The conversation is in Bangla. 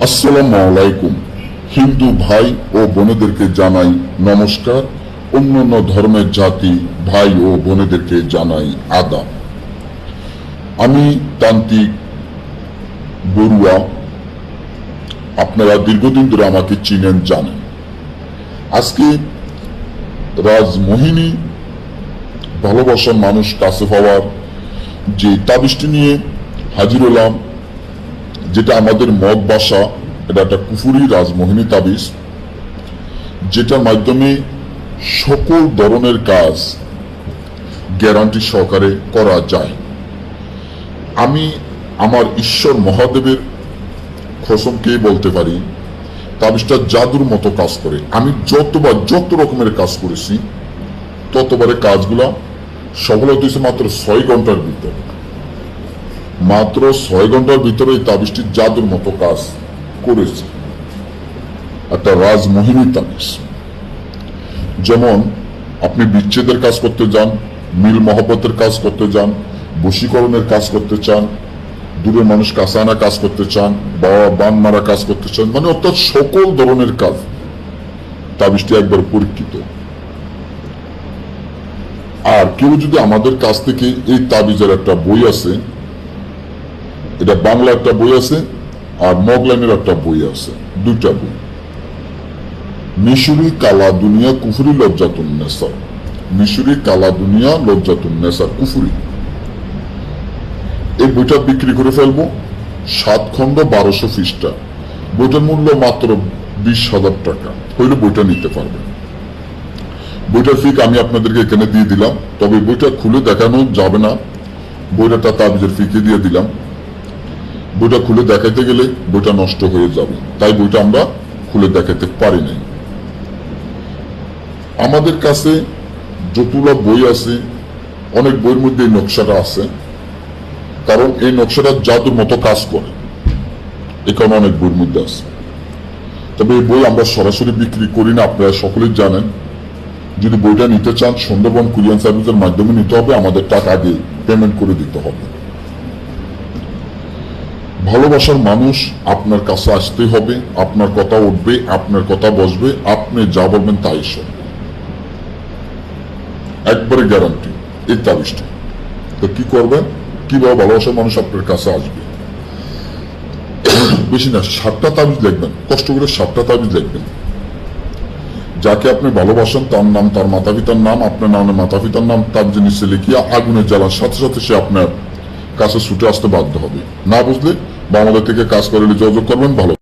আসসালামু আলাইকুম। হিন্দু ভাই ও বোনেদেরকে জানাই নমস্কার। অন্যান্য ধর্মের জাতি ভাই ও বোনেদেরকে জানাই আদাব। আমি তান্ত্রিক বড়ুয়া। আপনারা দীর্ঘদিন ধরে আমাকে চিনেন, জানেন। আজকে রাজমোহিনী, ভালোবাসার মানুষ কাছে পাওয়ার যে তাবিজটি নিয়ে হাজির হলাম, যেটা আমাদের মত ভাষা, এটা একটা কুফুরি রাজমোহিনী তাবিজ, যেটার মাধ্যমে সকল ধরনের কাজ গ্যারান্টি সহকারে করা যায়। আমি আমার ঈশ্বর মহাদেবের কসমকে বলতে পারি, তাবিজটা জাদুর মতো কাজ করে। আমি যত রকমের কাজ করেছি, ততবারে কাজগুলা সফলতা হয়েছে মাত্র 6 ঘন্টার ভিতরে। মাত্র 6 ঘন্টার ভিতরে এই তাবিজটি জাদুর মতো কাজ করেছে। একটা রাজমোহিনী তাবিজ। যেমন আপনি বিচ্ছেদের কাজ করতে যান, মিল মহব্বতের কাজ করতে যান, বশীকরণের কাজ করতে চান, দূরের মানুষ কাছে আনা কাজ করতে চান, বাবা বান মারা কাজ করতে চান, মানে অর্থাৎ সকল ধরনের কাজ তাবিজটি একবার পরীক্ষিত। আর কেউ যদি আমাদের কাছ থেকে এই তাবিজের একটা বই আছে, এটা বাংলা একটা বই আছে আর মগলাইনের একটা বই আছে, দুইটা বই। মিশরি কালা দুনিয়া কুফুরি লজ্জাতুন নেসার, মিশরি কালা দুনিয়া লজ্জাতুন নেসার কুফুরি, এই বইটা বিক্রি করে ফেলবো। 7 খন্ড 1200 পৃষ্ঠা। বইটার মূল্য মাত্র 20,000 টাকা হইলে বইটা নিতে পারবেন। বইটার ফিক আমি আপনাদেরকে এখানে দিয়ে দিলাম, তবে বইটা খুলে দেখানো যাবে না। বইটা তাবিজের ফিকে দিয়ে দিলাম। বইটা খুলে দেখাতে গেলে বইটা নষ্ট হয়ে যাবে, তাই বইটা আমরা খুলে দেখাতে পারি নাই। আমাদের কাছে যতগুলো বই আছে, অনেক বইয়ের মধ্যে এই নকশাটা আছে, কারণ এই নকশাটা জাদুর মতো কাজ করে, এই কারণে অনেক বইয়ের মধ্যে আছে। তবে এই বই আমরা সরাসরি বিক্রি করি না, আপনারা সকলেই জানেন। যদি বইটা নিতে চান, সুন্দরবন কুরিয়ান সার্ভিসের মাধ্যমে নিতে হবে, আমাদের টাকা আগে পেমেন্ট করে দিতে হবে। ভালোবাসার মানুষ আপনার কাছে আসতে হবে, আপনার কথা উঠবে, আপনার কথা বসবে, আপনি যা বলবেন তাই শুনবে, একবারে গ্যারান্টি এই তাবিজটা। তো কি করবেন, কিভাবে ভালোবাসার মানুষ আপনার কাছে আসবে? বেশি না, 7টা তাবিজ লিখবেন, কষ্ট করে 7টা তাবিজ লিখবেন। যাকে আপনি ভালোবাসেন তার নাম, তার মাতা পিতার নাম, আপনার নামের মাতা পিতার নাম তাবিজের নিচে লিখিয়া আগুনে জ্বালার সাথে সাথে সে আপনার কাছে ছুটে আসতে বাধ্য হবে। না বুঝলে বা আমাদের থেকে কাজ করে যোগাযোগ করবেন। ভালো।